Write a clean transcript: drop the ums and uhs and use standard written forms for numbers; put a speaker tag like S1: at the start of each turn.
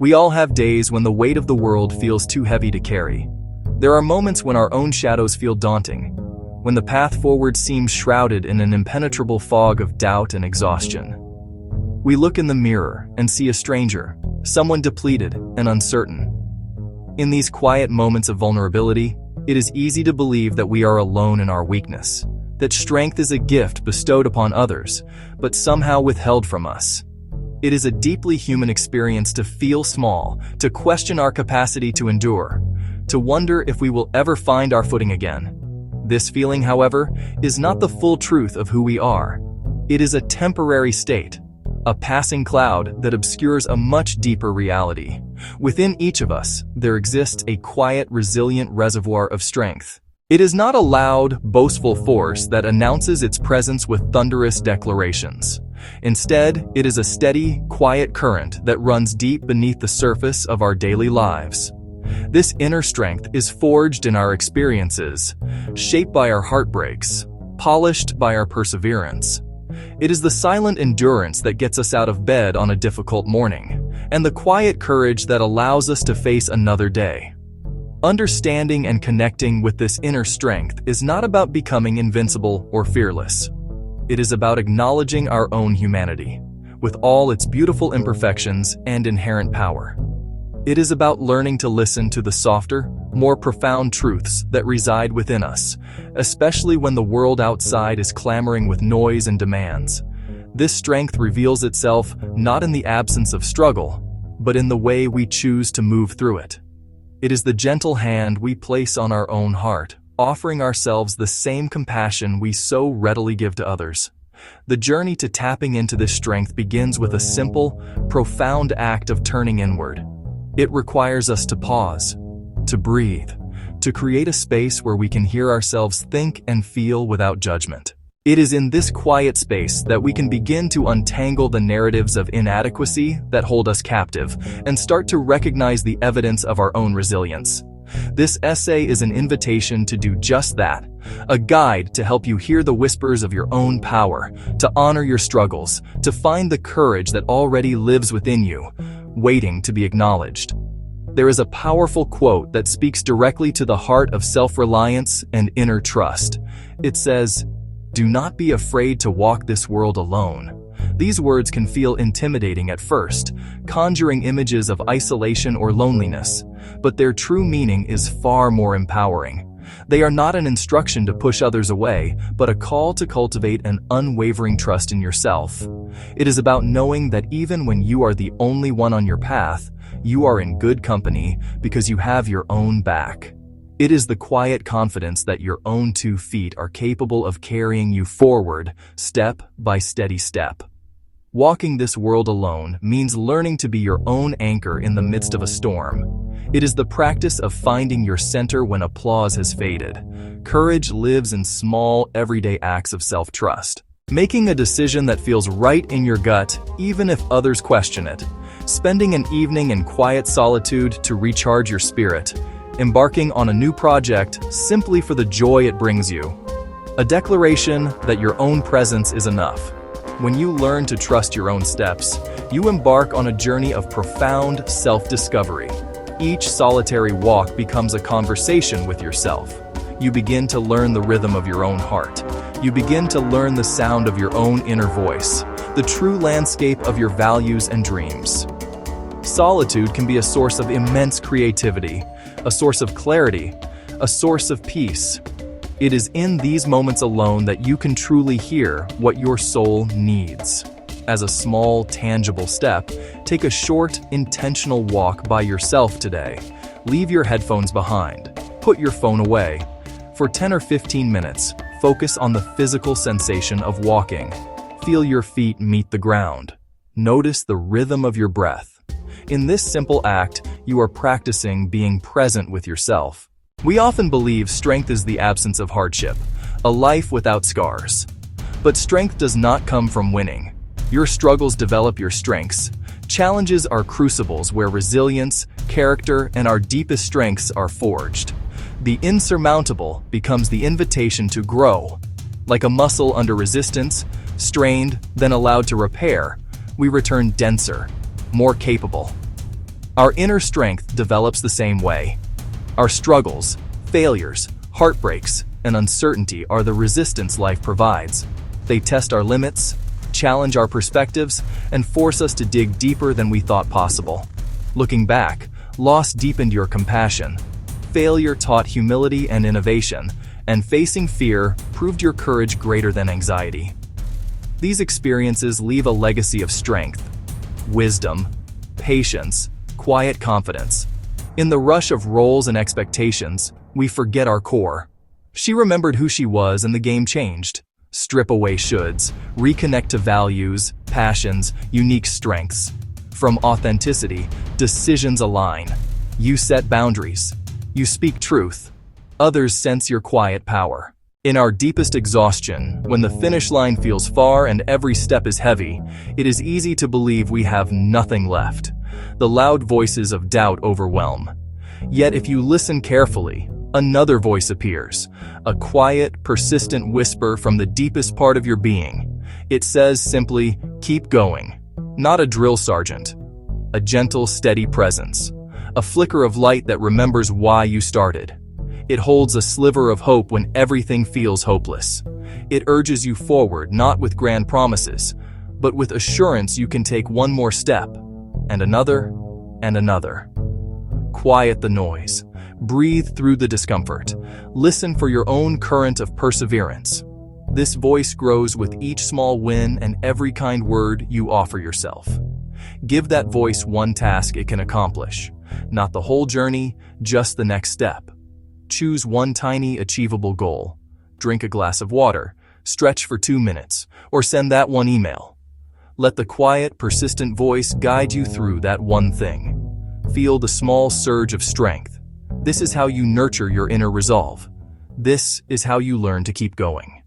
S1: We all have days when the weight of the world feels too heavy to carry. There are moments when our own shadows feel daunting, when the path forward seems shrouded in an impenetrable fog of doubt and exhaustion. We look in the mirror and see a stranger, someone depleted and uncertain. In these quiet moments of vulnerability, it is easy to believe that we are alone in our weakness, that strength is a gift bestowed upon others, but somehow withheld from us. It is a deeply human experience to feel small, to question our capacity to endure, to wonder if we will ever find our footing again. This feeling, however, is not the full truth of who we are. It is a temporary state, a passing cloud that obscures a much deeper reality. Within each of us, there exists a quiet, resilient reservoir of strength. It is not a loud, boastful force that announces its presence with thunderous declarations. Instead, it is a steady, quiet current that runs deep beneath the surface of our daily lives. This inner strength is forged in our experiences, shaped by our heartbreaks, polished by our perseverance. It is the silent endurance that gets us out of bed on a difficult morning, and the quiet courage that allows us to face another day. Understanding and connecting with this inner strength is not about becoming invincible or fearless. It is about acknowledging our own humanity, with all its beautiful imperfections and inherent power. It is about learning to listen to the softer, more profound truths that reside within us, especially when the world outside is clamoring with noise and demands. This strength reveals itself not in the absence of struggle, but in the way we choose to move through it. It is the gentle hand we place on our own heart, offering ourselves the same compassion we so readily give to others. The journey to tapping into this strength begins with a simple, profound act of turning inward. It requires us to pause, to breathe, to create a space where we can hear ourselves think and feel without judgment. It is in this quiet space that we can begin to untangle the narratives of inadequacy that hold us captive and start to recognize the evidence of our own resilience. This essay is an invitation to do just that, a guide to help you hear the whispers of your own power, to honor your struggles, to find the courage that already lives within you, waiting to be acknowledged. There is a powerful quote that speaks directly to the heart of self-reliance and inner trust. It says, "Do not be afraid to walk this world alone." These words can feel intimidating at first, conjuring images of isolation or loneliness, but their true meaning is far more empowering. They are not an instruction to push others away, but a call to cultivate an unwavering trust in yourself. It is about knowing that even when you are the only one on your path, you are in good company because you have your own back. It is the quiet confidence that your own 2 feet are capable of carrying you forward, step by steady step. Walking this world alone means learning to be your own anchor in the midst of a storm. It is the practice of finding your center when applause has faded. Courage lives in small, everyday acts of self-trust. Making a decision that feels right in your gut, even if others question it. Spending an evening in quiet solitude to recharge your spirit. Embarking on a new project simply for the joy it brings you. A declaration that your own presence is enough. When you learn to trust your own steps, you embark on a journey of profound self-discovery. Each solitary walk becomes a conversation with yourself. You begin to learn the rhythm of your own heart. You begin to learn the sound of your own inner voice, the true landscape of your values and dreams. Solitude can be a source of immense creativity, a source of clarity, a source of peace. It is in these moments alone that you can truly hear what your soul needs. As a small, tangible step, take a short, intentional walk by yourself today. Leave your headphones behind. Put your phone away. For 10 or 15 minutes, focus on the physical sensation of walking. Feel your feet meet the ground. Notice the rhythm of your breath. In this simple act, you are practicing being present with yourself. We often believe strength is the absence of hardship, a life without scars. But strength does not come from winning. Your struggles develop your strengths. Challenges are crucibles where resilience, character, and our deepest strengths are forged. The insurmountable becomes the invitation to grow. Like a muscle under resistance, strained, then allowed to repair, we return denser, more capable. Our inner strength develops the same way. Our struggles, failures, heartbreaks, and uncertainty are the resistance life provides. They test our limits, challenge our perspectives, and force us to dig deeper than we thought possible. Looking back, loss deepened your compassion. Failure taught humility and innovation, and facing fear proved your courage greater than anxiety. These experiences leave a legacy of strength, wisdom, patience, quiet confidence. In the rush of roles and expectations, we forget our core. She remembered who she was and the game changed. Strip away shoulds, reconnect to values, passions, unique strengths. From authenticity, decisions align. You set boundaries. You speak truth. Others sense your quiet power. In our deepest exhaustion, when the finish line feels far and every step is heavy, it is easy to believe we have nothing left. The loud voices of doubt overwhelm. Yet if you listen carefully, another voice appears, a quiet, persistent whisper from the deepest part of your being. It says simply, keep going. Not a drill sergeant. A gentle, steady presence. A flicker of light that remembers why you started. It holds a sliver of hope when everything feels hopeless. It urges you forward not with grand promises, but with assurance you can take one more step, and another, and another. Quiet the noise. Breathe through the discomfort. Listen for your own current of perseverance. This voice grows with each small win and every kind word you offer yourself. Give that voice one task it can accomplish. Not the whole journey, just the next step. Choose one tiny, achievable goal. Drink a glass of water, stretch for 2 minutes, or send that one email. Let the quiet, persistent voice guide you through that one thing. Feel the small surge of strength. This is how you nurture your inner resolve. This is how you learn to keep going.